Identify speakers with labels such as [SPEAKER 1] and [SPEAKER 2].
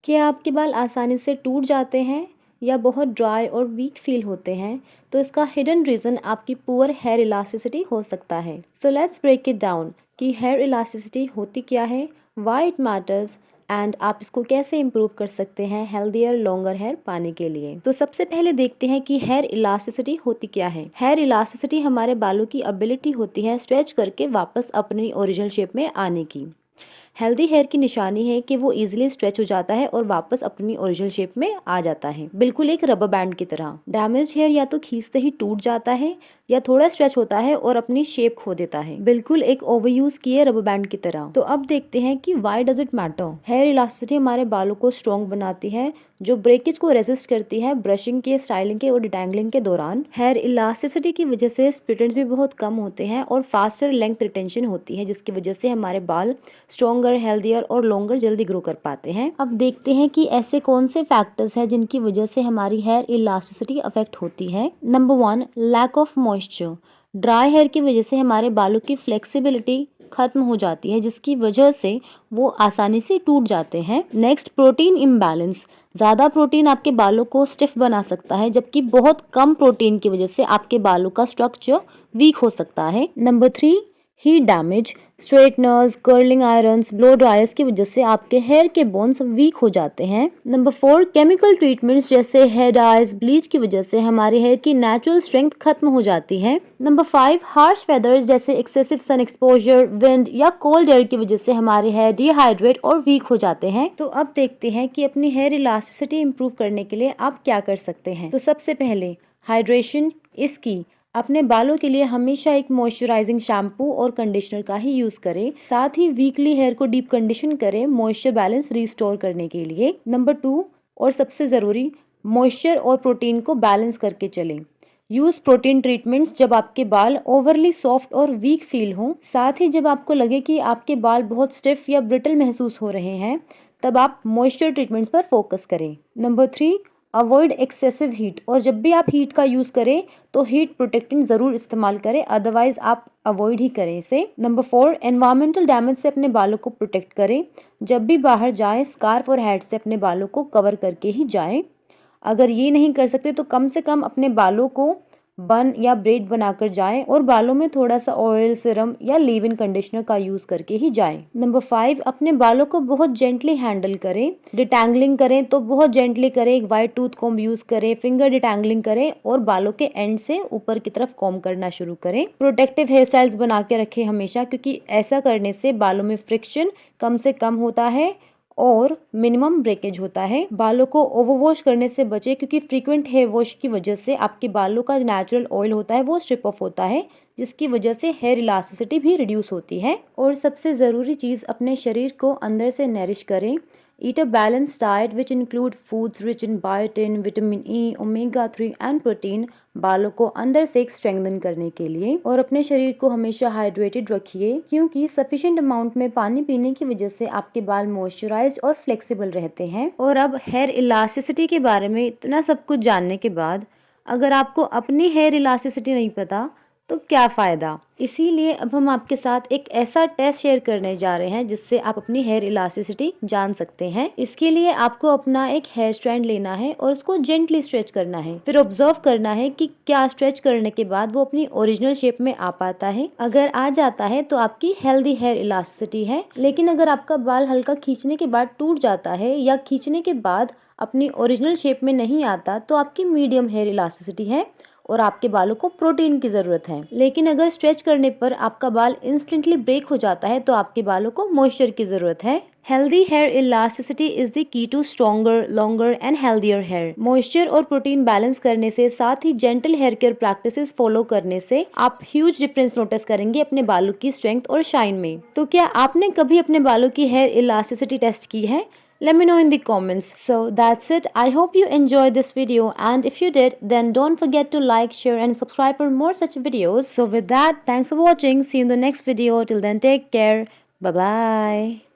[SPEAKER 1] क्या आपके बाल आसानी से टूट जाते हैं या बहुत ड्राई और वीक फील होते हैं? तो इसका हिडन रीज़न आपकी पुअर हेयर इलास्टिसिटी हो सकता है। So let's break it down कि हेयर इलास्टिसिटी होती क्या है, व्हाई इट मैटर्स एंड आप इसको कैसे इम्प्रूव कर सकते हैं हेल्दियर लॉन्गर हेयर पाने के लिए। तो सबसे पहले देखते हैं कि हेयर इलास्टिसिटी होती क्या है। हेयर इलास्टिसिटी हमारे बालों की एबिलिटी होती है स्ट्रेच करके वापस अपनी ओरिजिनल शेप में आने की। हेल्दी हेयर की निशानी है कि वो इजीली स्ट्रेच हो जाता है और वापस अपनी ओरिजिनल शेप में आ जाता है, बिल्कुल एक रबर बैंड की तरह। डैमेज हेयर या तो खींचते ही टूट जाता है या थोड़ा स्ट्रेच होता है और अपनी शेप खो देता है, बिल्कुल एक ओवरयूज किए रबर बैंड की तरह। तो अब देखते हैं कि why does it matter. Hair elasticity हमारे बालों को स्ट्रॉन्ग बनाती है, जो ब्रेकेज को रेजिस्ट करती है ब्रशिंग के, स्टाइलिंग के और डिटैंगलिंग के दौरान। हेयर इलास्टिसिटी की वजह से स्प्लिट एंड्स भी बहुत कम होते हैं और फास्टर लेंथ रिटेंशन होती है, जिसकी वजह से हमारे बाल स्ट्रॉन्गर, हेल्दियर और लॉन्गर जल्दी ग्रो कर पाते हैं। अब देखते हैं कि ऐसे कौन से फैक्टर्स हैं जिनकी वजह से हमारी हेयर इलास्टिसिटी अफेक्ट होती है। Number 1, lack of moisture. Dry hair की वजह से हमारे बालों की फ्लेक्सिबिलिटी खत्म हो जाती है, जिसकी वजह से वो आसानी से टूट जाते हैं। Next, protein imbalance. ज़्यादा प्रोटीन आपके बालों को स्टिफ बना सकता है, जबकि बहुत कम प्रोटीन की वजह से आपके बालों का स्ट्रक्चर वीक हो सकता है। Number 3, heat damage. Straighteners, curling irons, blow dryers की वजह से आपके हेयर के बोन्स वीक हो जाते हैं। नंबर 4, केमिकल ट्रीटमेंट्स जैसे हेयर डाइज, ब्लीच की वजह से हमारे हेयर की नेचुरल स्ट्रेंथ खत्म हो जाती है। नंबर 5, हार्श वेदर्स जैसे एक्सेसिव सन एक्सपोजर, विंड या कोल्ड एयर की वजह से हमारे हेयर डिहाइड्रेट और वीक हो जाते हैं। तो अब देखते हैं कि अपनी हेयर इलास्टिसिटी इंप्रूव करने के लिए आप क्या कर सकते हैं। तो सबसे पहले हाइड्रेशन इज की। अपने बालों के लिए हमेशा एक मॉइस्चराइजिंग शैम्पू और कंडीशनर का ही यूज करें। साथ ही वीकली हेयर को डीप कंडीशन करें मॉइस्चर बैलेंस रिस्टोर करने के लिए। नंबर 2 और सबसे ज़रूरी, मॉइस्चर और प्रोटीन को बैलेंस करके चलें। यूज प्रोटीन ट्रीटमेंट्स जब आपके बाल ओवरली सॉफ्ट और वीक फील हों। साथ ही जब आपको लगे कि आपके बाल बहुत स्टिफ या ब्रिटल महसूस हो रहे हैं, तब आप मॉइस्चर ट्रीटमेंट्स पर फोकस करें। Number 3, avoid excessive heat. और जब भी आप हीट का यूज़ करें तो हीट प्रोटेक्टेंट ज़रूर इस्तेमाल करें, अदरवाइज आप अवॉइड ही करें इसे। नंबर 4, एनवायरमेंटल डैमेज से अपने बालों को प्रोटेक्ट करें। जब भी बाहर जाएं, स्कार्फ और हैट से अपने बालों को कवर करके ही जाएं। अगर ये नहीं कर सकते तो कम से कम अपने बालों को बन या ब्रेड बनाकर जाएं और बालों में थोड़ा सा ऑयल, सिरम या लीव इन कंडीशनर का यूज करके ही जाएं। नंबर 5, अपने बालों को बहुत जेंटली हैंडल करें। डिटैंगलिंग करें तो बहुत जेंटली करें, एक वाइट टूथ कॉम्ब यूज करें, फिंगर डिटैंगलिंग करें और बालों के एंड से ऊपर की तरफ कॉम्ब करना शुरू करें। प्रोटेक्टिव हेयर स्टाइल्स बना के रखें हमेशा, क्योंकि ऐसा करने से बालों में फ्रिक्शन कम से कम होता है और मिनिमम ब्रेकेज होता है। बालों को ओवर वॉश करने से बचें, क्योंकि फ्रीक्वेंट हेयर वॉश की वजह से आपके बालों का नेचुरल ऑयल होता है वो स्ट्रिप ऑफ होता है, जिसकी वजह से हेयर इलास्टिसिटी भी रिड्यूस होती है। और सबसे ज़रूरी चीज़, अपने शरीर को अंदर से नरिश करें। Eat a balance diet which include foods rich in biotin, vitamin E, omega 3 and protein, बालों को अंदर से स्ट्रेंथन करने के लिए। और अपने शरीर को हमेशा हाइड्रेटेड रखिए, क्योंकि सफिशिएंट अमाउंट में पानी पीने की वजह से आपके बाल मॉइस्चराइज्ड और फ्लेक्सिबल रहते हैं। और अब हेयर इलास्टिसिटी के बारे में इतना सब कुछ जानने के बाद अगर आपको अपनी हेयर इलास्टिसिटी नहीं पता तो क्या फ़ायदा। इसीलिए अब हम आपके साथ एक ऐसा टेस्ट शेयर करने जा रहे हैं जिससे आप अपनी हेयर इलास्टिसिटी जान सकते हैं। इसके लिए आपको अपना एक हेयर स्ट्रैंड लेना है और उसको जेंटली स्ट्रेच करना है। फिर ऑब्जर्व करना है कि क्या स्ट्रेच करने के बाद वो अपनी ओरिजिनल शेप में आ पाता है। अगर आ जाता है तो आपकी हेल्दी हेयर इलास्टिसिटी है। लेकिन अगर आपका बाल हल्का खींचने के बाद टूट जाता है या खींचने के बाद अपनी ओरिजिनल शेप में नहीं आता, तो आपकी मीडियम हेयर इलास्टिसिटी है और आपके बालों को प्रोटीन की ज़रूरत है। लेकिन अगर स्ट्रेच करने पर आपका बाल इंस्टेंटली ब्रेक हो जाता है तो आपके बालों को मॉइस्चर की ज़रूरत है। Healthy hair elasticity is the key to stronger, longer and healthier hair. Moisture और प्रोटीन बैलेंस करने से, साथ ही gentle hair care practices follow करने से आप ह्यूज डिफरेंस नोटिस करेंगे अपने बालों की स्ट्रेंथ और शाइन में। तो क्या आपने कभी अपने बालों की हेयर इलास्टिसिटी टेस्ट की है? Let me know in the comments. So that's it. I hope you enjoyed this video, and if you did, then don't forget to like, share and subscribe for more such videos. So with that, thanks for watching. See you in the next video. Till then, take care. Bye bye.